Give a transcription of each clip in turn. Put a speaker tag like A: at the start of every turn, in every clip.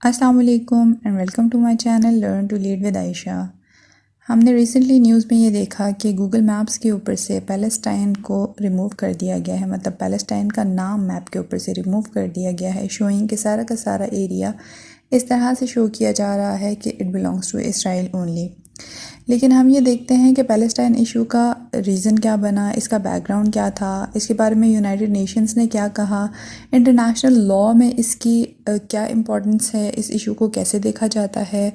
A: السلام علیکم and welcome to my channel learn to lead with Ayesha. ہم نے ریسنٹلی نیوز میں یہ دیکھا کہ گوگل میپس کے اوپر سے پیلسٹائن کو ریموو کر دیا گیا ہے، مطلب پیلسٹائن کا نام میپ کے اوپر سے ریموو کر دیا گیا ہے، شوئنگ کہ سارا کا سارا ایریا اس طرح سے شو کیا جا رہا ہے کہ it belongs to Israel only. لیکن ہم یہ دیکھتے ہیں کہ پیلسٹائن ایشو کا ریزن کیا بنا، اس کا بیک گراؤنڈ کیا تھا، اس کے بارے میں یونائٹڈ نیشنز نے کیا کہا، انٹرنیشنل لاء میں اس کی کیا امپورٹنس ہے، اس ایشو کو کیسے دیکھا جاتا ہے،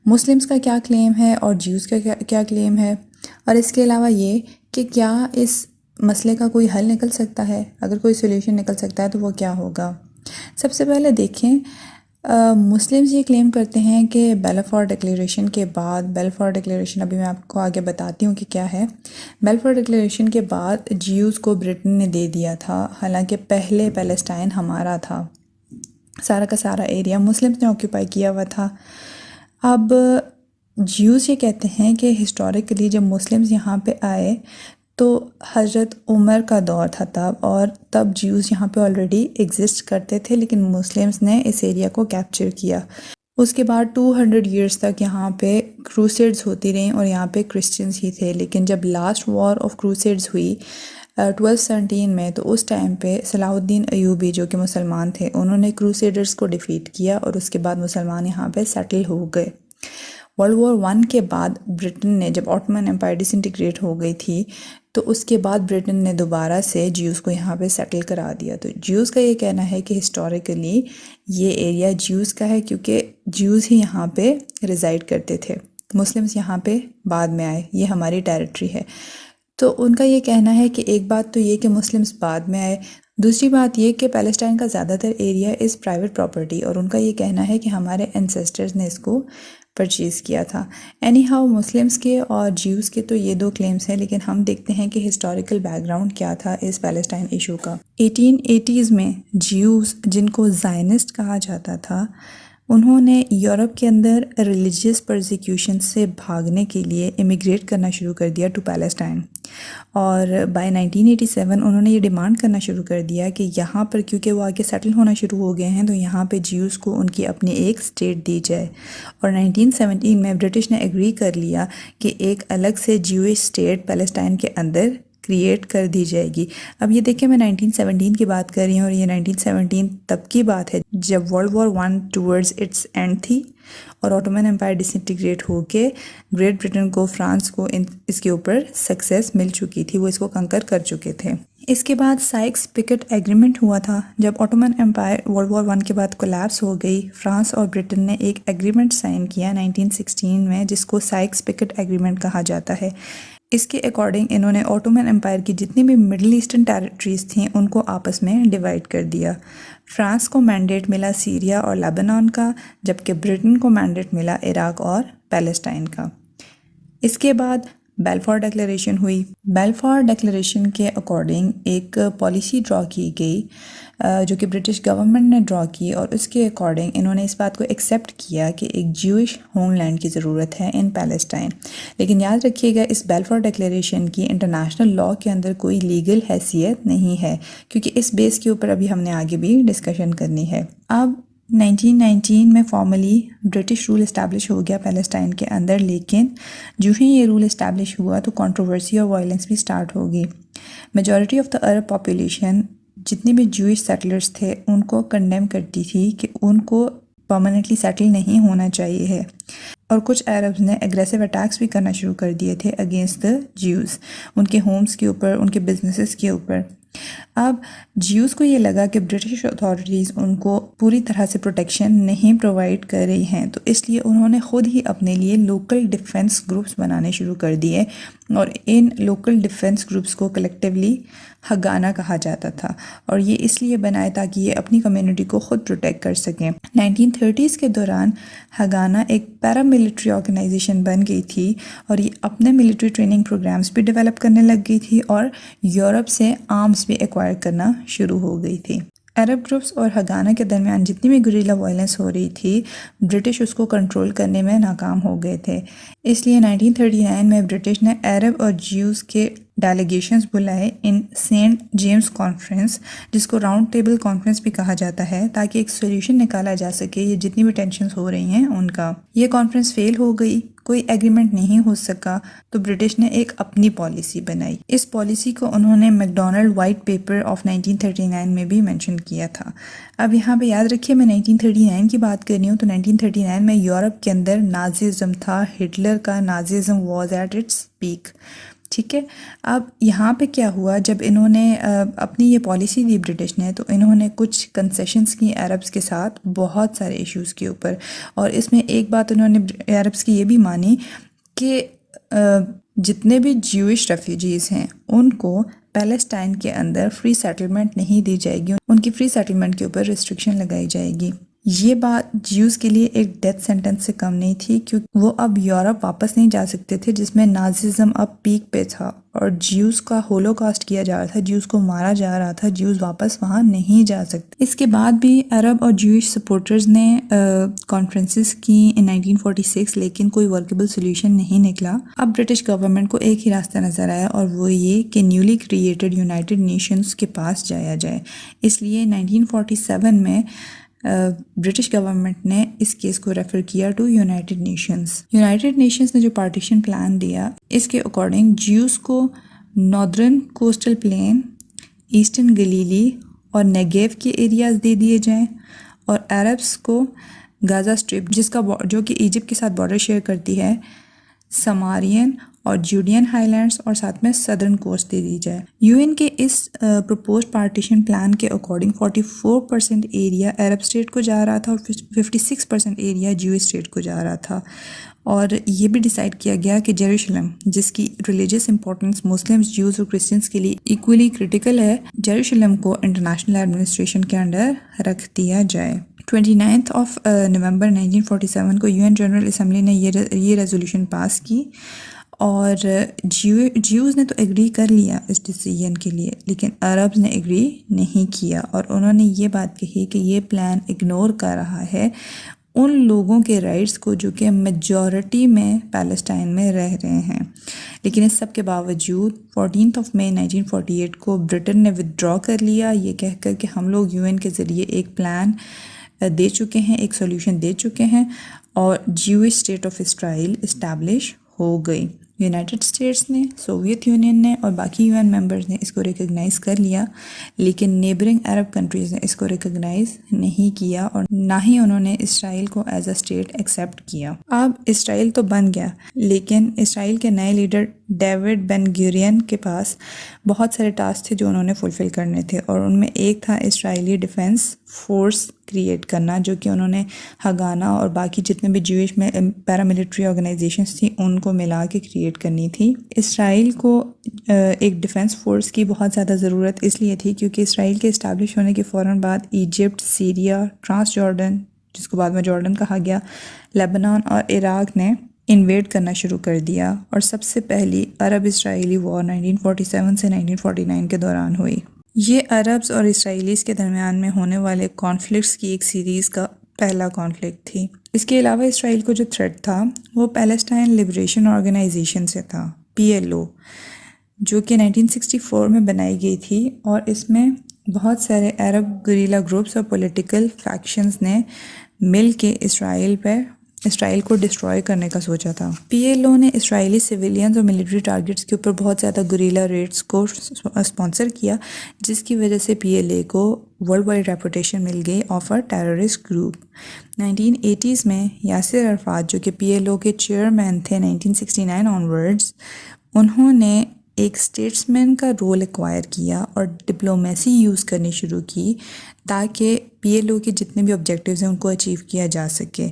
A: مسلمز کا کیا کلیم ہے اور جیوز کا کیا کلیم ہے، اور اس کے علاوہ یہ کہ کیا اس مسئلے کا کوئی حل نکل سکتا ہے، اگر کوئی سولیوشن نکل سکتا ہے تو وہ کیا ہوگا۔ سب سے پہلے دیکھیں، مسلمز یہ کلیم کرتے ہیں کہ بیلفور ڈکلیریشن کے بعد، بیلفور ڈکلیریشن ابھی میں آپ کو آگے بتاتی ہوں کہ کیا ہے۔ بیلفور ڈکلیریشن کے بعد جیوز کو برٹن نے دے دیا تھا، حالانکہ پہلے پیلسٹائن ہمارا تھا، سارا کا سارا ایریا مسلمز نے آکیوپائی کیا ہوا تھا۔ اب جیوز یہ کہتے ہیں کہ ہسٹوریکلی جب مسلمز یہاں پہ آئے تو حضرت عمر کا دور تھا تب، اور تب جیوز یہاں پہ آلریڈی ایگزسٹ کرتے تھے، لیکن مسلمز نے اس ایریا کو کیپچر کیا۔ اس کے بعد 200 ایئرز تک یہاں پہ کروسیڈز ہوتی رہیں اور یہاں پہ کرسچنز ہی تھے، لیکن جب لاسٹ وار آف کروسیڈز ہوئی 1217 میں، تو اس ٹائم پہ صلاح الدین ایوبی جو کہ مسلمان تھے، انہوں نے کروسیڈرز کو ڈیفیٹ کیا اور اس کے بعد مسلمان یہاں پہ سیٹل ہو گئے۔ ورلڈ وار 1 کے بعد برٹن نے، جب آٹمن امپائر ڈس انٹیگریٹ ہو گئی تھی، تو اس کے بعد برٹن نے دوبارہ سے جیوز کو یہاں پہ سیٹل کرا دیا۔ تو جیوز کا یہ کہنا ہے کہ ہسٹوریکلی یہ ایریا جیوز کا ہے، کیونکہ جیوز ہی یہاں پہ ریزائڈ کرتے تھے، مسلمز یہاں پہ بعد میں آئے، یہ ہماری ٹیریٹری ہے۔ تو ان کا یہ کہنا ہے کہ ایک بات تو یہ کہ مسلمز بعد میں آئے، دوسری بات یہ کہ پیلسٹائن کا زیادہ تر ایریا از پرائیویٹ پراپرٹی، اور ان کا یہ کہنا ہے کہ ہمارے انسیسٹرز نے اس کو پرچیز کیا تھا۔ اینی ہاؤ مسلمز کے اور جیوز کے تو یہ دو کلیمز ہیں، لیکن ہم دیکھتے ہیں کہ ہسٹوریکل بیک گراؤنڈ کیا تھا اس پیلسٹائن ایشو کا۔ 1880s میں جیوز، جن کو زائنسٹ کہا جاتا تھا، انہوں نے یورپ کے اندر ریلیجیس پرزیکیوشن سے بھاگنے کے لیے امیگریٹ کرنا شروع کر دیا ٹو پیلسٹائن، اور بائی 1987 انہوں نے یہ ڈیمانڈ کرنا شروع کر دیا کہ یہاں پر کیونکہ وہ آگے سیٹل ہونا شروع ہو گئے ہیں تو یہاں پہ جیوز کو ان کی اپنی ایک اسٹیٹ دی جائے، اور 1917 میں برٹش نے ایگری کر لیا کہ ایک الگ سے جیوش اسٹیٹ پیلسٹائن کے اندر کریٹ کر دی جائے گی۔ اب یہ دیکھیں، میں 1917 کی بات کر رہی ہوں، اور یہ 1917 تب کی بات ہے جب world war 1 towards its end تھی، اور آٹومن امپائر ڈس انٹیگریٹ ہو کے گریٹ برٹن کو، فرانس کو اس کے اوپر سکسیس مل چکی تھی، وہ اس کو کنکر کر چکے تھے۔ اس کے بعد سائکس پکٹ ایگریمنٹ ہوا تھا، جب آٹومن امپائر ورلڈ وار 1 کے بعد کولیپس ہو گئی، فرانس اور برٹن نے ایک ایگریمنٹ سائن کیا 1916 میں، جس کو سائکس پکٹ ایگریمنٹ کہا جاتا ہے۔ اس کے اکارڈنگ انہوں نے آٹومن امپائر کی جتنی بھی مڈل ایسٹرن ٹیریٹریز تھیں ان کو آپس میں ڈیوائڈ کر دیا۔ فرانس کو مینڈیٹ ملا سیریا اور لیبنان کا، جبکہ برٹن کو مینڈیٹ ملا عراق اور پیلسٹائن کا۔ اس کے بعد بیلفور ڈکلیریشن ہوئی۔ بیلفور ڈکلیریشن کے اکارڈنگ ایک پالیسی ڈرا کی گئی جو کہ برٹش گورنمنٹ نے ڈرا کی، اور اس کے اکارڈنگ انہوں نے اس بات کو ایکسیپٹ کیا کہ ایک جیوش ہوم لینڈ کی ضرورت ہے ان پیلسٹائن۔ لیکن یاد رکھیے گا، اس بیلفور ڈکلیریشن کی انٹرنیشنل لاء کے اندر کوئی لیگل حیثیت نہیں ہے، کیونکہ اس بیس کے اوپر ابھی ہم نے آگے بھی ڈسکشن کرنی ہے۔ اب 1919 میں فارملی برٹش رول اسٹیبلش ہو گیا پیلسٹائن کے اندر، لیکن جو ہی یہ رول اسٹیبلش ہوا تو کنٹروورسی اور وائلنس بھی سٹارٹ ہو گئی۔ Majority of the Arab population, جتنے بھی جوئش سیٹلرز تھے، ان کو کنڈیم کرتی تھی کہ ان کو پرماننٹلی سیٹل نہیں ہونا چاہیے ہے، اور کچھ عربز نے اگریسو اٹیکس بھی کرنا شروع کر دیے تھے اگینسٹ دا جیوز، ان کے ہومز کے اوپر، ان کے بزنسز کے اوپر۔ اب جیوز کو یہ لگا کہ برٹش اتھارٹیز ان کو پوری طرح سے پروٹیکشن نہیں پرووائڈ کر رہی ہیں، تو اس لیے انہوں نے خود ہی اپنے لیے لوکل ڈیفنس گروپس بنانے شروع کر دیے، اور ان لوکل ڈیفنس گروپس کو کلیکٹیولی ہگانا کہا جاتا تھا، اور یہ اس لیے بنائے تاکہ یہ اپنی کمیونٹی کو خود پروٹیکٹ کر سکیں۔ 1930s کے دوران ہگانا ایک پیرا ملٹری آرگنائزیشن بن گئی تھی، اور یہ اپنے ملٹری ٹریننگ پروگرامز بھی ڈیولپ کرنے لگ گئی تھی، اور یورپ سے آرمز بھی ایکوائر کرنا شروع ہو گئی تھی۔ عرب گروپس اور ہگانا کے درمیان جتنی بھی گریلا وائلنس ہو رہی تھی برٹش اس کو کنٹرول کرنے میں ناکام ہو گئے تھے، اس لیے 1939 میں برٹش نے عرب اور جیوز کے ڈیلیگیشنز بلائے ان سینٹ جیمز کانفرنس، جس کو راؤنڈ ٹیبل کانفرنس بھی کہا جاتا ہے، تاکہ ایک سولوشن نکالا جا سکے یہ جتنی بھی ٹینشنز ہو رہی ہیں ان کا۔ یہ کانفرنس فیل ہو گئی، کوئی ایگریمنٹ نہیں ہو سکا، تو برٹش نے ایک اپنی پالیسی بنائی۔ اس پالیسی کو انہوں نے make Donald white paper of 1939 میں بھی مینشن کیا تھا۔ اب یہاں پہ یاد رکھیے میں 1939 کی بات کر رہی ہوں، تو 1939 میں یورپ کے اندر نازیزم تھا، ہٹلر کا Nazism was at its peak, ٹھیک ہے۔ اب یہاں پہ کیا ہوا، جب انہوں نے اپنی یہ پالیسی دی برٹش نے، تو انہوں نے کچھ کنسیشنز کی عربس کے ساتھ بہت سارے ایشوز کے اوپر، اور اس میں ایک بات انہوں نے عربس کی یہ بھی مانی کہ جتنے بھی جیوش ریفیوجیز ہیں ان کو پیلسٹائن کے اندر فری سیٹلمنٹ نہیں دی جائے گی، ان کی فری سیٹلمنٹ کے اوپر ریسٹرکشن لگائی جائے گی۔ یہ بات جیوز کے لیے ایک ڈیتھ سینٹنس سے کم نہیں تھی، کیونکہ وہ اب یورپ واپس نہیں جا سکتے تھے جس میں ناززم اب پیک پہ تھا اور جیوز کا ہولو کاسٹ کیا جا رہا تھا، جیوز کو مارا جا رہا تھا، جیوز واپس وہاں نہیں جا سکتے۔ اس کے بعد بھی عرب اور جیوش سپورٹرز نے کانفرنسز کی ان 1946، لیکن کوئی ورکیبل سولوشن نہیں نکلا۔ اب برٹش گورنمنٹ کو ایک ہی راستہ نظر آیا، اور وہ یہ کہ نیولی کریٹڈ یونائٹڈ نیشنز کے پاس جایا جائے۔ اس لیے 1947 میں برٹش گورنمنٹ نے اس کیس کو ریفر کیا to United Nations. United Nations نے جو پارٹیشن پلان دیا، اس کے اکارڈنگ جیوز کو northern coastal plain, eastern Galilee اور نیگیو کے ایریاز دے دیے جائیں، اور عربس کو گازا اسٹرپ جو کہ ایجپٹ کے ساتھ بارڈر شیئر کرتی ہے، سمارین اور جوڈین ہائی لینڈز اور ساتھ میں صدرن کوسٹ دے دی جائے۔ یو این کے اس پروپوز پارٹیشن پلان کے اکارڈنگ 44% ایریا عرب اسٹیٹ کو جا رہا تھا اور 56% ایریا جیو اسٹیٹ کو جا رہا تھا، اور یہ بھی ڈیسائیڈ کیا گیا کہ جیروشلم، جس کی ریلیجیس امپورٹنس مسلمز، جیوز اور کرسچنس کے لیے ایکولی کرٹیکل ہے، جیروشلم کو انٹرنیشنل ایڈمنسٹریشن کے انڈر رکھ دیا جائے۔ 29 نومبر 1947 کو یو این جنرل اسمبلی نے یہ ریزولوشن پاس کی، اور جیوز نے تو ایگری کر لیا اس ڈیسیژن کے لیے، لیکن عربز نے ایگری نہیں کیا، اور انہوں نے یہ بات کہی کہ یہ پلان اگنور کر رہا ہے ان لوگوں کے رائٹس کو جو کہ میجورٹی میں پیلسٹائن میں رہ رہے ہیں۔ لیکن اس سب کے باوجود 14 مئی 1948 کو برٹن نے ودرا کر لیا، یہ کہہ کر کہ ہم لوگ یو این کے ذریعے ایک پلان دے چکے ہیں، ایک سولوشن دے چکے ہیں، اور Jewish state of Israel establish ہو گئی۔ یونائٹڈ اسٹیٹس نے، سوویت یونین نے اور باقی یو این ممبرز نے اس کو ریکگنائز کر لیا، لیکن نیبرنگ عرب کنٹریز نے اس کو ریکگنائز نہیں کیا، اور نہ ہی انہوں نے اسرائیل کو ایز اے اسٹیٹ ایکسیپٹ کیا۔ اب اسرائیل تو بن گیا، لیکن اسرائیل کے نئے لیڈر ڈیوڈ بن گورین کے پاس بہت سارے ٹاسک تھے جو انہوں نے فلفل کرنے تھے، اور ان میں ایک تھا اسرائیلی ڈیفنس فورس کریٹ کرنا، جو کہ انہوں نے ہگانا اور باقی جتنے بھی جویش میں پیراملٹری آرگنائزیشنز تھیں ان کو ملا کے کریٹ کرنی تھی۔ اسرائیل کو ایک ڈیفنس فورس کی بہت زیادہ ضرورت اس لیے تھی کیونکہ اسرائیل کے اسٹیبلش ہونے کے فوراً بعد ایجپٹ، سیریا، ٹرانس جارڈن، جس کو بعد میں جارڈن کہا گیا، لیبنان اور عراق نے انویڈ کرنا شروع کر دیا، اور سب سے پہلی عرب اسرائیلی وار 1947 سے 1949 کے دوران ہوئی۔ یہ عربز اور اسرائیلیز کے درمیان میں ہونے والے کانفلکٹس کی ایک سیریز کا پہلا کانفلکٹ تھی۔ اس کے علاوہ اسرائیل کو جو تھریٹ تھا وہ پیلسٹائن لبریشن آرگنائزیشن سے تھا، PLO، جو کہ 1964 میں بنائی گئی تھی، اور اس میں بہت سارے عرب گریلا گروپس اور پولیٹیکل فیکشنز نے مل کے اسرائیل کو ڈسٹروائے کرنے کا سوچا تھا۔ PLO نے اسرائیلی سویلینز اور ملٹری ٹارگٹس کے اوپر بہت زیادہ گریلا ریڈز کو اسپانسر کیا، جس کی وجہ سے PLA کو ورلڈ وائڈ ریپوٹیشن مل گئی of a terrorist group. 1980s میں یاسر عرفات، جو کہ PLO کے چیئرمین تھے 1969 آنورڈز، انہوں نے ایک اسٹیٹسمین کا رول ایکوائر کیا اور ڈپلومیسی یوز کرنی شروع کی تاکہ PLO کے جتنے بھی آبجیکٹیوز ہیں ان کو اچیو کیا جا سکے۔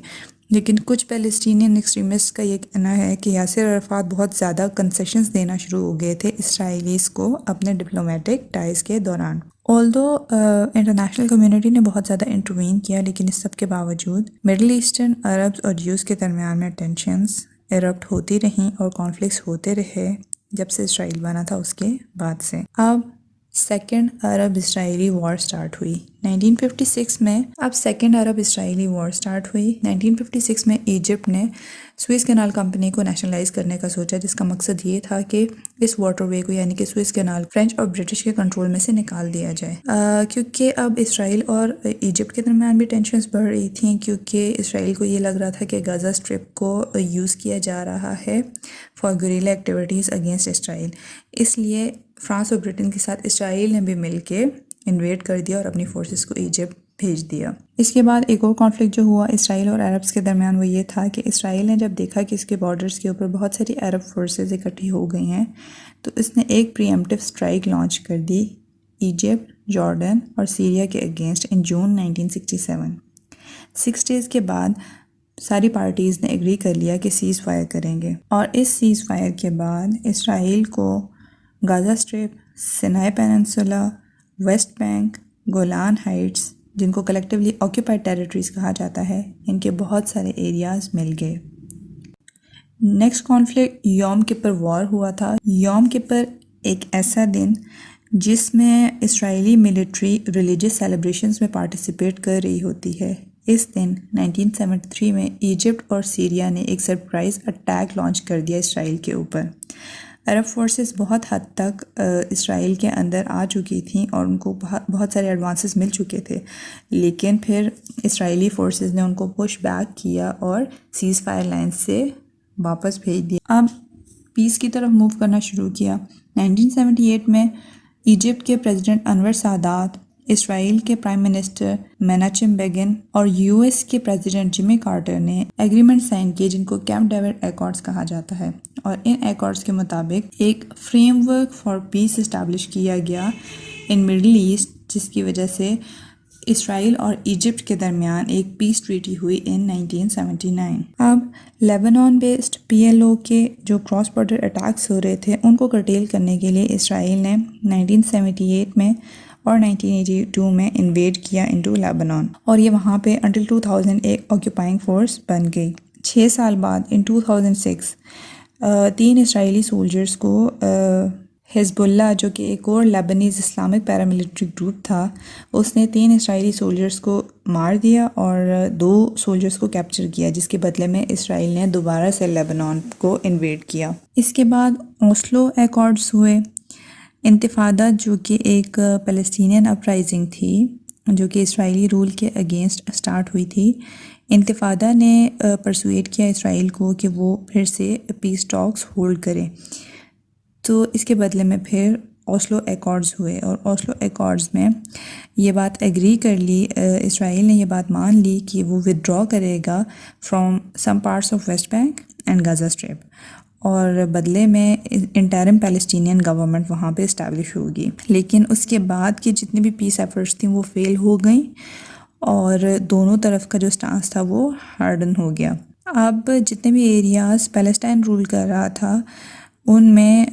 A: لیکن کچھ پیلسٹینین ایکسٹریمسٹ کا یہ کہنا ہے کہ یاسر عرفات بہت زیادہ کنسیشنز دینا شروع ہو گئے تھے اسرائیلیز کو اپنے ڈپلومیٹک ٹائز کے دوران۔ آلدو انٹرنیشنل کمیونٹی نے بہت زیادہ انٹروین کیا، لیکن اس سب کے باوجود مڈل ایسٹرن عربز اور جیوز کے درمیان میں ٹینشنز ایرپٹ ہوتی رہیں اور کانفلکٹس ہوتے رہے جب سے اسرائیل بنا تھا اس کے بعد سے۔ اب سیکنڈ عرب اسرائیلی وار سٹارٹ ہوئی 1956 میں. اب سیکنڈ عرب اسرائیلی وار سٹارٹ ہوئی 1956 میں. ایجپٹ نے سوئس کینال کمپنی کو نیشنلائز کرنے کا سوچا، جس کا مقصد یہ تھا کہ اس واٹر وے کو یعنی کہ سوئس کینال فرینچ اور برٹش کے کنٹرول میں سے نکال دیا جائے، کیونکہ اب اسرائیل اور ایجپٹ کے درمیان بھی ٹینشنز بڑھ رہی تھیں، کیونکہ اسرائیل کو یہ لگ رہا تھا کہ غزہ اسٹرپ کو یوز کیا جا رہا ہے فار گریلا ایکٹیویٹیز اگینسٹ اسرائیل. اس لیے فرانس اور برٹن کے ساتھ اسرائیل نے بھی مل کے انویڈ کر دیا اور اپنی فورسز کو ایجپٹ بھیج دیا. اس کے بعد ایک اور کانفلکٹ جو ہوا اسرائیل اور عربس کے درمیان وہ یہ تھا کہ اسرائیل نے جب دیکھا کہ اس کے بارڈرز کے اوپر بہت ساری عرب فورسز اکٹھی ہو گئی ہیں، تو اس نے ایک پری ایمپٹیو اسٹرائک لانچ کر دی ایجپٹ، جارڈن اور سیریا کے اگینسٹ ان جون 1967. 6 ڈیز کے بعد ساری پارٹیز نے ایگری کر لیا کہ سیز فائر کریں گے، اور اس سیز فائر کے بعد اسرائیل کو Gaza strip, Sinai peninsula, West Bank, Golan Heights, جن کو کلیکٹیولی آکیوپائڈ ٹیریٹریز کہا جاتا ہے، ان کے بہت سارے ایریاز مل گئے. نیکسٹ کانفلکٹ یوم کپر وار ہوا تھا. یوم کپر ایک ایسا دن جس میں اسرائیلی ملٹری ریلیجس سیلیبریشنز میں پارٹیسپیٹ کر رہی ہوتی ہے. اس دن 1973 میں ایجپٹ اور سیریا نے ایک سرپرائز اٹیک لانچ کر دیا اسرائیل کے اوپر. عرب فورسز بہت حد تک اسرائیل کے اندر آ چکی تھیں اور ان کو بہت سارے ایڈوانسز مل چکے تھے، لیکن پھر اسرائیلی فورسز نے ان کو پش بیک کیا اور سیز فائر لائن سے واپس بھیج دیا. اب پیس کی طرف موو کرنا شروع کیا. 1978 میں ایجپٹ کے پریزیڈنٹ انور سادات، اسرائیل کے پرائم منسٹر میناچم بیگن اور یو ایس کے پریزیڈنٹ جمی کارٹر نے ایگریمنٹ سائن کیے جن کو کیمپ ڈیوڈ ایکارڈز کہا جاتا ہے، اور ان ایکارڈز کے مطابق ایک framework for peace establish کیا گیا ان مڈل ایسٹ، جس کی وجہ سے اسرائیل اور ایجپٹ کے درمیان ایک پیس ٹریٹی ہوئی ان 1979. اب لیبنان بیسڈ PLO کے جو کراس بارڈر اٹیکس ہو رہے تھے ان کو کرٹیل کرنے کے لیے اسرائیل نے 1978 میں اور 1982 میں انویڈ کیا انٹو لیبنان، اور یہ وہاں پہ انٹل 2000 ایک آکیوپائنگ فورس بن گئی. 6 سال بعد ان 2006 3 اسرائیلی سولجرز کو حزب اللہ، جو کہ ایک اور لیبنیز اسلامک پیراملٹری گروپ تھا، اس نے 3 اسرائیلی سولجرز کو مار دیا اور 2 سولجرز کو کیپچر کیا، جس کے بدلے میں اسرائیل نے دوبارہ سے لیبنان کو انویڈ کیا. اس کے بعد اوسلو ایکارڈز ہوئے. انتفادہ جو کہ ایک پیلسٹینین اپرائزنگ تھی جو کہ اسرائیلی رول کے اگینسٹ سٹارٹ ہوئی تھی. انتفادہ نے پرسویٹ کیا اسرائیل کو کہ وہ پھر سے پیس ٹاکس ہولڈ کرے، تو اس کے بدلے میں پھر اوسلو ایکارڈز ہوئے، اور اوسلو ایکارڈز میں یہ بات ایگری کر لی، اسرائیل نے یہ بات مان لی کہ وہ ودرا کرے گا from some parts of West Bank and Gaza strip, اور بدلے میں انٹرم پیلسٹینین گورنمنٹ وہاں پہ اسٹیبلش ہوگی. لیکن اس کے بعد کی جتنی بھی پیس ایفرٹس تھیں وہ فیل ہو گئیں، اور دونوں طرف کا جو سٹانس تھا وہ ہارڈن ہو گیا. اب جتنے بھی ایریاز پیلسٹائن رول کر رہا تھا ان میں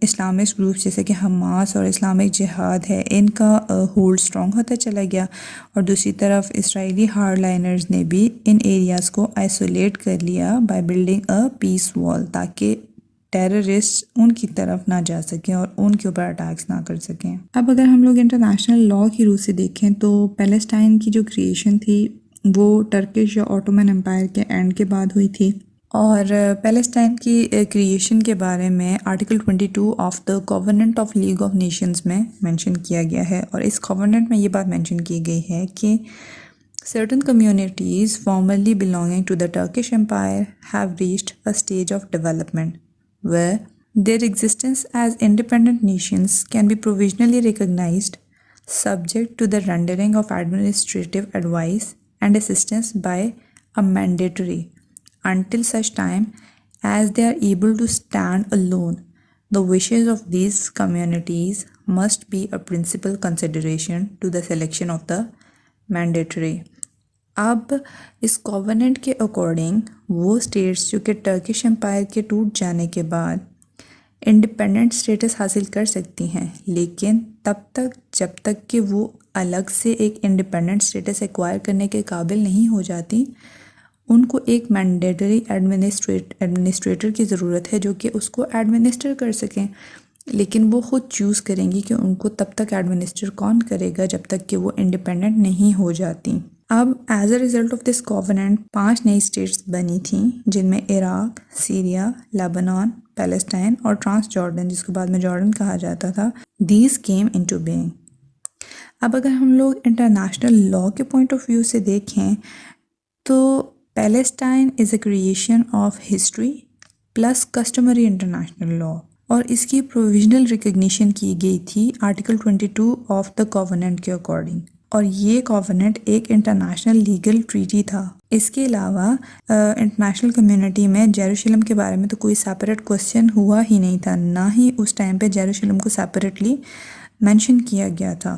A: اسلامسٹ گروپس جیسے کہ حماس اور اسلامک جہاد ہے، ان کا ہولڈ اسٹرانگ ہوتا چلا گیا، اور دوسری طرف اسرائیلی ہارڈ لائنرز نے بھی ان ایریاز کو آئسولیٹ کر لیا بائی بلڈنگ اے پیس وال، تاکہ ٹیررسٹ ان کی طرف نہ جا سکیں اور ان کے اوپر اٹیکس نہ کر سکیں. اب اگر ہم لوگ انٹرنیشنل لاء کی روح سے دیکھیں تو پیلسٹائن کی جو کریشن تھی وہ ٹرکش یا آٹومن امپائر کے اینڈ کے بعد ہوئی تھی، اور پیلسٹائن کی کریشن کے بارے میں article 22 of the covenant of league of nations میں مینشن کیا گیا ہے، اور اس کووننٹ میں یہ بات مینشن کی گئی ہے کہ certain communities formerly belonging to the Turkish Empire have reached a stage of development where their existence as independent nations can be provisionally recognized subject to the rendering of administrative advice and assistance by a mandatory until such time as they are able to stand alone. The wishes of these communities must be a principal consideration to the selection of the mandatory. اب اس covenant کے according وہ status جو کہ Turkish empire کے ٹوٹ جانے کے بعد انڈیپینڈنٹ اسٹیٹس حاصل کر سکتی ہیں، لیکن تب تک جب تک کہ وہ الگ سے ایک انڈیپینڈنٹ اسٹیٹس ایکوائر کرنے کے قابل نہیں ہو جاتی، ان کو ایک مینڈیٹری ایڈمنسٹریٹر کی ضرورت ہے جو کہ اس کو ایڈمنسٹر کر سکیں. لیکن وہ خود چوز کریں گی کہ ان کو تب تک ایڈمنسٹر کون کرے گا جب تک کہ وہ انڈیپینڈنٹ نہیں ہو جاتی۔ اب as a result of this covenant 5 نئی اسٹیٹس بنی تھیں، جن میں عراق، سیریا، لیبنان، پیلسٹائن اور ٹرانس جارڈن، جس کو بعد میں جارڈن کہا جاتا تھا، دیز کیم انٹو بینگ۔ اب اگر ہم لوگ انٹرنیشنل لاء کے پوائنٹ آف ویو سے دیکھیں تو Palestine is a creation of history plus customary international law, اور اس کی پروویژنل ریکگنیشن کی گئی تھی آرٹیکل 22 آف دا کووننٹ کے اکارڈنگ، اور یہ کووننٹ ایک انٹرنیشنل لیگل ٹریٹی تھا۔ اس کے علاوہ انٹرنیشنل کمیونٹی میں یروشلم کے بارے میں تو کوئی سیپریٹ کوسچن ہوا ہی نہیں تھا، نہ ہی اس ٹائم پہ یروشلم کو سیپریٹلی مینشن کیا گیا تھا۔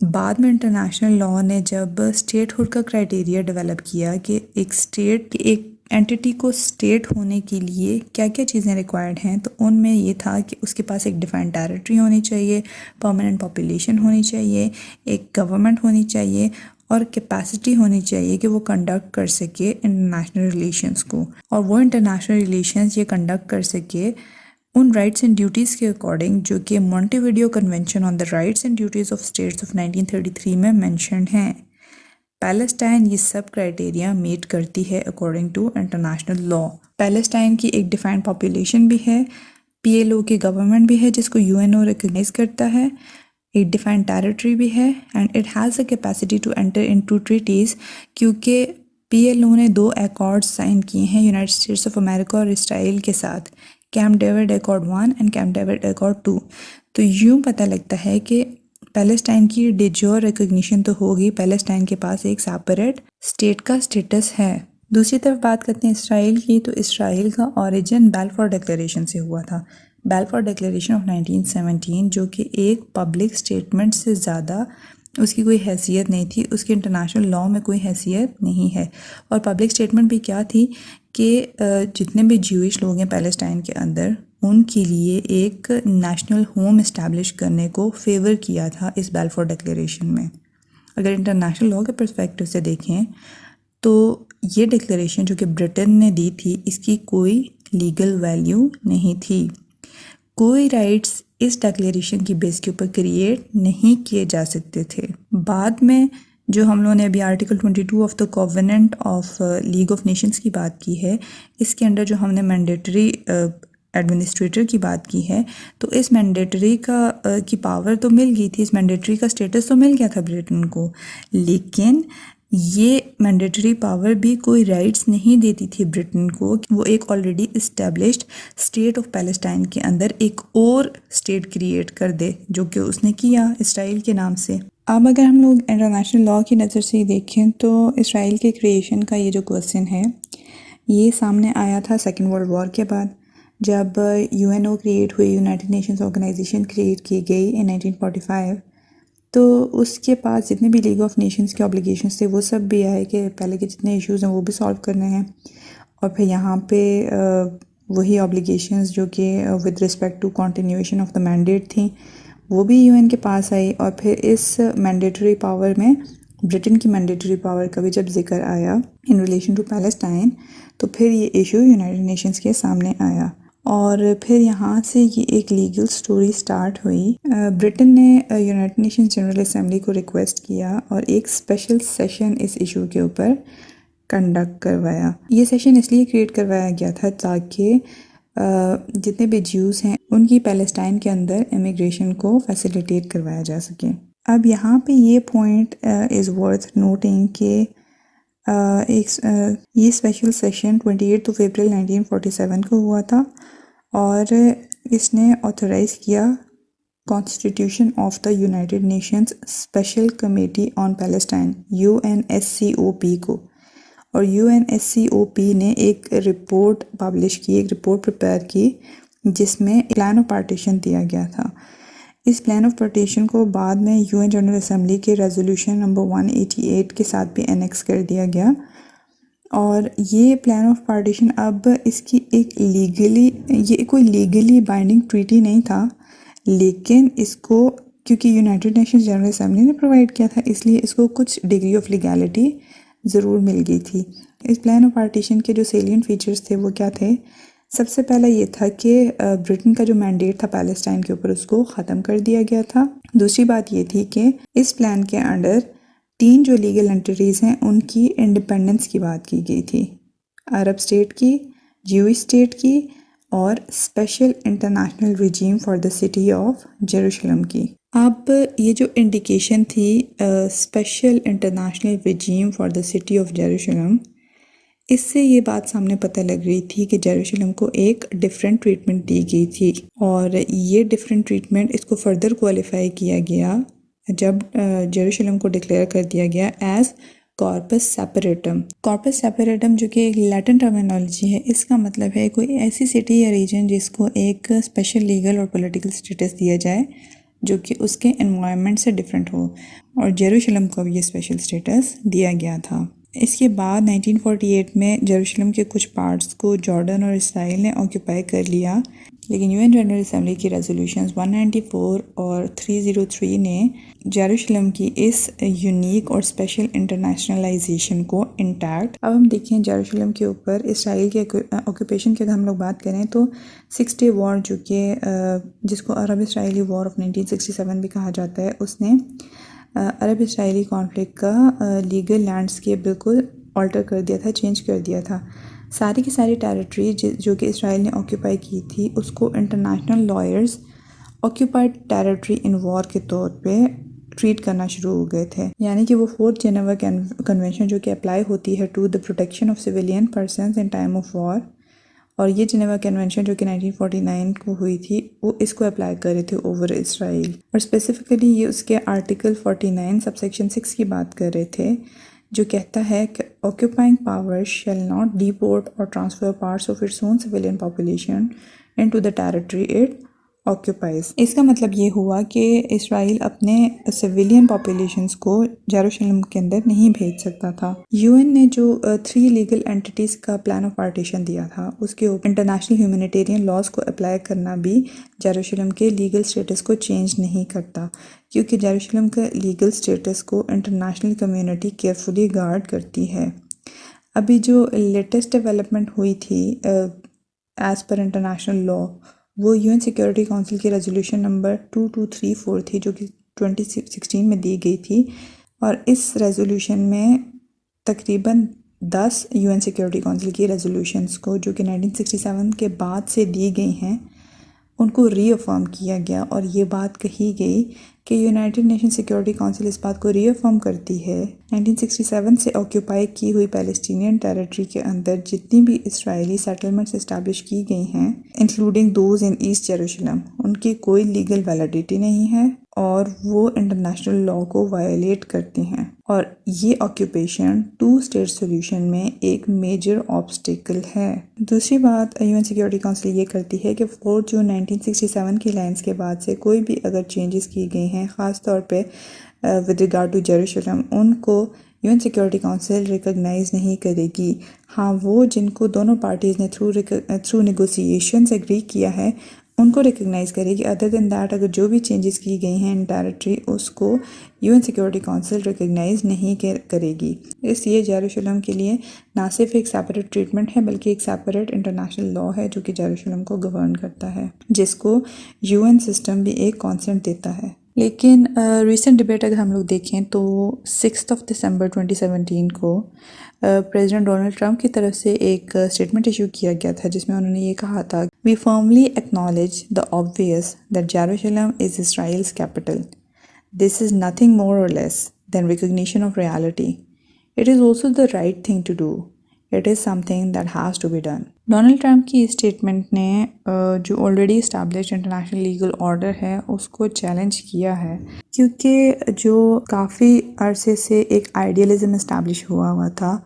A: بعد میں انٹرنیشنل لاء نے جب اسٹیٹ ہوڈ کا کرائٹیریا ڈیولپ کیا کہ ایک اینٹی کو اسٹیٹ ہونے کے لیے کیا کیا چیزیں ریکوائرڈ ہیں، تو ان میں یہ تھا کہ اس کے پاس ایک ڈیفائنڈ ٹیریٹری ہونی چاہیے، پرماننٹ پاپولیشن ہونی چاہیے، ایک گورنمنٹ ہونی چاہیے، اور کیپیسٹی ہونی چاہیے کہ وہ کنڈکٹ کر سکے انٹرنیشنل ریلیشنز کو، اور وہ انٹرنیشنل ریلیشنز یہ کنڈکٹ کر سکے ان رائٹس اینڈ ڈیوٹیز کے اکارڈنگ جو کہ Monte video convention on the rights and duties of states of 1933 میں مینشنڈ ہیں۔ پیلسٹائن یہ سب کرائٹیریا میٹ کرتی ہے according to international law. Palestine کی ایک ڈیفائنڈ پاپولیشن بھی ہے، PLO کی گورنمنٹ بھی ہے جس کو UNO ریکگنائز کرتا ہے، ایک ڈیفائنڈ ٹیریٹری بھی ہے، and it has a capacity to enter into treaties, کیونکہ PLO نے 2 ایکارڈ سائن کیے ہیں یونائٹڈ اسٹیٹس آف امریکہ اور اسرائیل کے ساتھ، camp David accord 1 and camp David accord 2۔ تو یوں پتہ لگتا ہے کہ پیلسٹائن کی ڈی جیور ریکگنیشن تو ہوگی، پیلسٹائن کے پاس ایک سیپریٹ اسٹیٹ کا اسٹیٹس ہے۔ دوسری طرف بات کرتے ہیں اسرائیل کی، تو اسرائیل کا اوریجن بیلفور ڈکلیریشن سے ہوا تھا، بیلفور ڈکلیریشن آف 1917، جو کہ ایک پبلک اسٹیٹمنٹ سے زیادہ اس کی کوئی حیثیت نہیں تھی، اس کی انٹرنیشنل لاء میں کوئی حیثیت نہیں ہے، اور پبلک اسٹیٹمنٹ بھی کیا تھی کہ جتنے بھی جیوش لوگ ہیں پیلسٹائن کے اندر، ان کے لیے ایک نیشنل ہوم اسٹیبلش کرنے کو فیور کیا تھا اس بیلفور ڈکلیریشن میں۔ اگر انٹرنیشنل لاء کے پرسپیکٹو سے دیکھیں تو یہ ڈکلیریشن جو کہ برٹن نے دی تھی، اس کی کوئی لیگل ویلیو نہیں تھی، کوئی رائٹس اس ڈکلیریشن کی بیس کے اوپر کریٹ نہیں کیے جا سکتے تھے۔ بعد میں جو ہم لوگوں نے ابھی article 22 of the covenant of league of nations کی بات کی ہے، اس کے اندر جو ہم نے مینڈیٹری ایڈمنسٹریٹر کی بات کی ہے، تو اس مینڈیٹری کی پاور تو مل گئی تھی، اس مینڈیٹری کا اسٹیٹس تو مل گیا تھا برٹن کو، لیکن یہ مینڈیٹری پاور بھی کوئی رائٹس نہیں دیتی تھی برٹن کو کہ وہ ایک already established state of Palestine کے اندر ایک اور اسٹیٹ کریٹ کر دے، جو کہ اس نے کیا اسرائیل کے نام سے۔ اب اگر ہم لوگ انٹرنیشنل لاء کی نظر سے دیکھیں تو اسرائیل کے کریشن کا یہ جو کوسچن ہے، یہ سامنے آیا تھا سیکنڈ ورلڈ وار کے بعد، جب UNO کریٹ ہوئی، یونائٹڈ نیشنز آرگنائزیشن کریٹ کی گئی ان 1945، تو اس کے پاس جتنے بھی لیگ آف نیشنز کے آبلیگیشنز تھے وہ سب بھی آئے کہ پہلے کے جتنے ایشوز ہیں وہ بھی سالو کرنے ہیں، اور پھر یہاں پہ وہی آبلیگیشنز جو کہ with respect to continuation of the mandate تھیں وہ بھی UN کے پاس آئی، اور پھر اس مینڈیٹری پاور میں برٹن کی مینڈیٹری پاور کا بھی جب ذکر آیا ان ریلیشن ٹو پیلسٹائن، تو پھر یہ ایشو یونائٹڈ نیشنز کے سامنے آیا، اور پھر یہاں سے یہ ایک لیگل سٹوری سٹارٹ ہوئی۔ برٹن نے یونائٹڈ نیشنز جنرل اسمبلی کو ریکویسٹ کیا اور ایک اسپیشل سیشن اس ایشو کے اوپر کنڈکٹ کروایا۔ یہ سیشن اس لیے کریٹ کروایا گیا تھا تاکہ جتنے بھی جیوز ہیں ان کی پیلسٹائن کے اندر امیگریشن کو فیسیلیٹیٹ کروایا جا سکے۔ اب یہاں پہ یہ پوائنٹ از ورتھ نوٹنگ کہ یہ اسپیشل سیشن 28 اپریل 1947 کو ہوا تھا، اور اس نے آتھورائز کیا constitution of the United nations special committee on Palestine UNSCOP کو، اور UNSCOP نے ایک رپورٹ پبلش کی، ایک رپورٹ پریپئر کی جس میں پلان آف پارٹیشن دیا گیا تھا۔ اس پلان آف پارٹیشن کو بعد میں UN جنرل اسمبلی کے ریزولوشن نمبر 188 کے ساتھ بھی انیکس کر دیا گیا، اور یہ پلان آف پارٹیشن اب اس کی یہ کوئی لیگلی بائنڈنگ ٹریٹی نہیں تھا، لیکن اس کو کیونکہ یونائٹڈ نیشنز جنرل اسمبلی نے پرووائڈ کیا تھا، اس لیے اس کو کچھ ڈگری آف لیگیلٹی ضرور مل گئی تھی۔ اس پلان آف پارٹیشن کے جو سیلینٹ فیچرز تھے وہ کیا تھے؟ سب سے پہلا یہ تھا کہ برٹن کا جو مینڈیٹ تھا پیلسٹائن کے اوپر اس کو ختم کر دیا گیا تھا۔ دوسری بات یہ تھی کہ اس پلان کے انڈر 3 جو لیگل انٹیٹیز ہیں ان کی انڈیپینڈنس کی بات کی گئی تھی، عرب اسٹیٹ کی، جیوش اسٹیٹ کی اور special international regime for the city of Jerusalem کی۔ اب یہ جو انڈیکیشن تھی special international regime for the city of Jerusalem, اس سے یہ بات سامنے پتہ لگ رہی تھی کہ جیروشلم کو ایک ڈیفرنٹ ٹریٹمنٹ دی گئی تھی، اور یہ ڈیفرنٹ ٹریٹمنٹ اس کو فردر کوالیفائی کیا گیا جب جیروشلم کو ڈکلیئر کر دیا گیا ایز کارپس سیپریٹم۔ کارپس سیپریٹم جو کہ ایک لیٹن ٹرمینالوجی ہے، اس کا مطلب ہے کوئی ایسی سٹی یا ریجن جس کو ایک اسپیشل لیگل اور پولیٹیکل اسٹیٹس دیا جائے جو کہ اس کے انوائرمنٹ سے ڈیفرنٹ ہو، اور جیروشلم کو بھی یہ اسپیشل اسٹیٹس دیا گیا تھا۔ اس کے بعد 1948 میں جیروشلم کے کچھ پارٹس کو جارڈن اور اسرائیل نے آکیوپائی کر لیا، لیکن UN جنرل اسمبلی کی ریزولوشنز 194 اور 303 نے جیروشلم کی اس یونیک اور اسپیشل انٹرنیشنلائزیشن کو انٹیکٹ۔ اب ہم دیکھیں جیروشلم کے اوپر اسرائیل کے آکیوپیشن کی اگر ہم لوگ بات کریں تو 6 ڈے وار جو کہ جس کو عرب اسرائیلی وار آف 1967 بھی کہا جاتا ہے، اس نے عرب اسرائیلی کانفلکٹ کا لیگل لینڈسکیپ بالکل آلٹر کر دیا تھا، چینج کر دیا تھا۔ ساری کی ساری ٹیریٹری جو کہ اسرائیل نے آکیوپائی کی تھی، اس کو انٹرنیشنل لائرز آکیوپائڈ ٹیریٹری ان وار کے طور پہ ٹریٹ کرنا شروع ہو گئے تھے، یعنی کہ وہ 4th جنیوا کنونشن جو کہ اپلائی ہوتی ہے to the protection of civilian persons in time of war, اور یہ جنیوا کنونشن جو کہ 1949 کو ہوئی تھی، وہ اس کو اپلائی کر رہے تھے اوور اسرائیل، اور اسپیسیفکلی یہ اس کے آرٹیکل 49 سب سیکشن 6 کی بات کر رہے تھے، جو کہتا ہے کہ occupying power shall not deport اور transfer parts of its own civilian population into the territory it occupies. اس کا مطلب یہ ہوا کہ اسرائیل اپنے سویلین پاپولیشنز کو جیروشلم کے اندر نہیں بھیج سکتا تھا۔ UN نے جو 3 لیگل اینٹیٹیز کا پلان آف پارٹیشن دیا تھا، اس کے اوپر انٹرنیشنل ہیومینیٹیرین لاز کو اپلائی کرنا بھی جیروشلم کے لیگل سٹیٹس کو چینج نہیں کرتا، کیونکہ جیروشلم کا لیگل سٹیٹس کو انٹرنیشنل کمیونٹی کیئرفلی گارڈ کرتی ہے۔ ابھی جو لیٹسٹ ڈیولپمنٹ ہوئی تھی ایز پر انٹرنیشنل لا، وہ UN سیکیورٹی کونسل کی ریزولوشن نمبر 2234 تھی، جو کہ 2016 میں دی گئی تھی، اور اس ریزولوشن میں تقریباً 10 UN سیکیورٹی کونسل کی ریزولوشنز کو جو کہ 1967 کے بعد سے دی گئی ہیں، ان کو ری افرم کیا گیا، اور یہ بات کہی گئی کہ یونائٹڈ نیشن سیکیورٹی کونسل اس بات کو ری افرم کرتی ہے 1967 سے آکیوپائی کی ہوئی پیلسٹینین ٹیریٹری کے اندر جتنی بھی اسرائیلی سیٹلمنٹس اسٹیبلش کی گئی ہیں، انکلوڈنگ دوز ان ایسٹ جیروشلم، ان کی کوئی لیگل ویلیڈیٹی نہیں ہے اور وہ انٹرنیشنل لا کو وائلیٹ کرتی ہیں، اور یہ آکیوپیشن 2 اسٹیٹ سولوشن میں ایک میجر آبسٹیکل ہے۔ دوسری بات UN سیکیورٹی کونسل یہ کرتی ہے کہ 4 جون 1967 کی لائنز کے بعد سے کوئی بھی اگر چینجز کی گئی ہیں، خاص طور پہ ود ریگارڈ ٹو جیروشلم، ان کو UN سیکیورٹی کونسل ریکگنائز نہیں کرے گی۔ ہاں، وہ جن کو دونوں پارٹیز نے تھرو نیگوسیشنز ایگری کیا ہے، ان کو ریکگنائز کرے گی۔ ادر دین دیٹ اگر جو بھی چینجز کی گئی ہیں ان ٹیریٹری، اس کو UN سیکیورٹی کونسل ریکگنائز نہیں کرے گی۔ اس لیے جیروشلم کے لیے نہ صرف ایک سیپریٹ ٹریٹمنٹ ہے، بلکہ ایک سیپریٹ انٹرنیشنل لا ہے جو کہ جیروشلم کو گورن کرتا ہے، جس کو UN سسٹم بھی ایک کانسنٹ دیتا ہے۔ لیکن ریسنٹ ڈیبیٹ اگر ہم لوگ دیکھیں تو 6 دسمبر 2017 کو پریزیڈنٹ ڈونلڈ ٹرمپ کی طرف سے ایک اسٹیٹمنٹ ایشو کیا گیا تھا، جس میں انہوں نے یہ کہا تھا، "We firmly acknowledge the obvious that Jerusalem is Israel's capital. This is nothing more or less than recognition of reality. It is also the right thing to do. It is something that has to be done." Donald Trump کی statement نے جو already established international legal order ہے اس کو challenge کیا ہے، کیونکہ جو کافی عرصے سے ایک آئیڈیلزم اسٹیبلش ہوا تھا،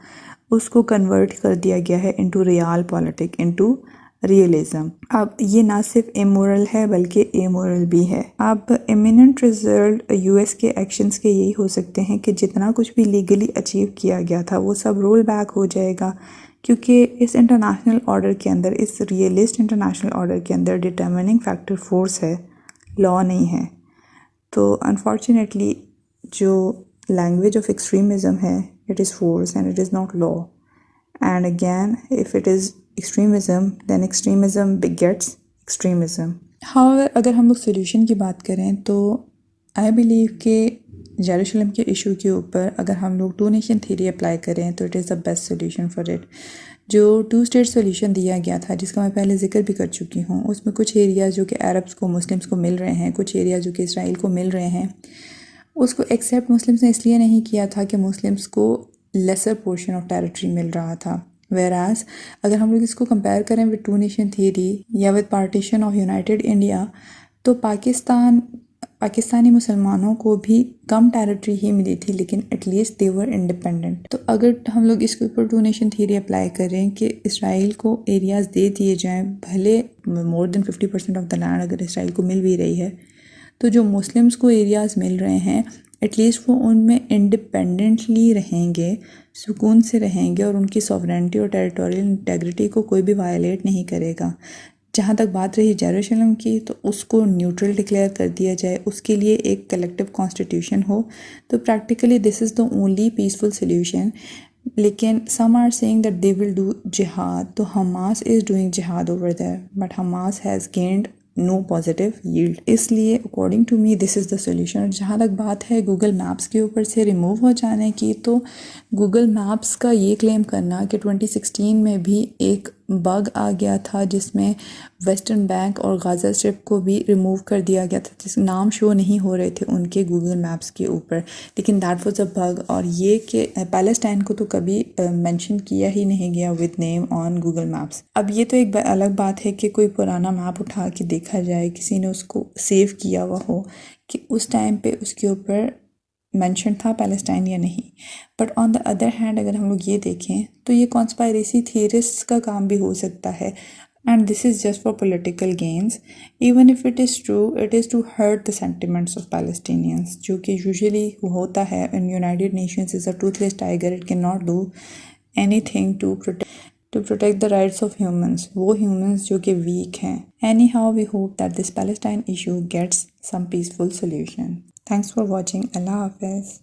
A: اس کو کنورٹ کر دیا گیا ہے انٹو ریال پولیٹک، انٹو ریئلزم۔ اب یہ نہ صرف امورل ہے بلکہ ایمورل بھی ہے۔ اب امیوننٹ ریزلٹ US کے ایکشنز کے یہی ہو سکتے ہیں کہ جتنا کچھ بھی لیگلی اچیو کیا گیا تھا وہ سب رول بیک ہو جائے گا، کیونکہ اس انٹرنیشنل آرڈر کے اندر، اس ریئلسٹ انٹرنیشنل آرڈر کے اندر ڈٹرمننگ فیکٹر فورس ہے، لا نہیں ہے۔ تو انفارچونیٹلی جو لینگویج آف ایکسٹریمزم ہے، it is force and it is not law, And again, if it is extremism, then extremism begets extremism. However, اگر ہم لوگ سولوشن کی بات کریں تو آئی بلیو کہ جیروسلم کے ایشو کے اوپر اگر ہم لوگ ٹو نیشن تھیوری اپلائی کریں تو it is the best solution for it. جو ٹو اسٹیٹ سولوشن دیا گیا تھا جس کا میں پہلے ذکر بھی کر چکی ہوں، اس میں کچھ ایریاز جو کہ عربس کو مسلمس کو مل رہے ہیں، کچھ ایریاز جو کہ اسرائیل کو مل رہے ہیں، اس کو ایکسیپٹ مسلمس نے اس لیے نہیں کیا تھا کہ مسلمس کو لیسر پورشن آف ٹیریٹری مل رہا تھا. ویراز اگر ہم لوگ اس کو کمپیئر کریں ود ٹو نیشن تھیوری یا with partition of United India, تو پاکستانی مسلمانوں کو بھی کم ٹیریٹری ہی ملی تھی، لیکن at least they were independent. تو اگر ہم لوگ اس کے اوپر ٹو نیشن تھیوری اپلائی کریں کہ اسرائیل کو ایریاز دے دیے جائیں، بھلے مور دین 50% آف دا لینڈ اگر اسرائیل کو مل بھی رہی ہے، تو جو مسلمس کو ایریاز مل رہے ہیں ایٹ لیسٹ وہ ان میں انڈیپینڈنٹلی رہیں گے، سکون سے رہیں گے، اور ان کی سوورینٹی اور ٹیریٹوریل انٹیگریٹی کو کوئی بھی وائلیٹ نہیں کرے گا. جہاں تک بات رہی جیروسلم کی، تو اس کو نیوٹرل ڈکلیئر کر دیا جائے، اس کے لیے ایک کلیکٹیو کانسٹیٹیوشن ہو، تو practically this is the only peaceful solution. لیکن some are seeing that they will do جہاد، تو حماس از ڈوئنگ جہاد over there, but Hamas has gained no positive yield. اس لیے according to me this is the solution. جہاں تک بات ہے گوگل میپس کے اوپر سے ریموو ہو جانے کی، تو گوگل میپس کا یہ کلیم کرنا کہ 2016 میں بھی ایک بگ آ گیا تھا جس میں ویسٹرن بینک اور غازہ اسٹرپ کو بھی ریموو کر دیا گیا تھا، جس نام شو نہیں ہو رہے تھے ان کے گوگل میپس کے اوپر، لیکن دیٹ واز اے بگ. اور یہ کہ پیلسٹائن کو تو کبھی مینشن کیا ہی نہیں گیا with name on Google maps. اب یہ تو ایک الگ بات ہے کہ کوئی پرانا میپ اٹھا کے دیکھا جائے، کسی نے اس کو سیو کیا ہوا ہو کہ اس ٹائم پہ اس کے اوپر مینشن تھا پیلسٹائن یا نہیں. But on the other hand اگر ہم لوگ یہ دیکھیں تو یہ کانسپائریسی تھیورسٹ کا کام بھی ہو سکتا ہے، and this is just for political gains. Even if it is true, it is to hurt the sentiments of Palestinians, جو کہ یوزلی ہوتا ہے. And United Nations is a toothless tiger, it can not do anything to protect the rights of humans، وہ humans جو کہ week ہیں. Anyhow, we hope that this Palestine issue gets some peaceful solution. Thanks for watching. اللہ حافظ.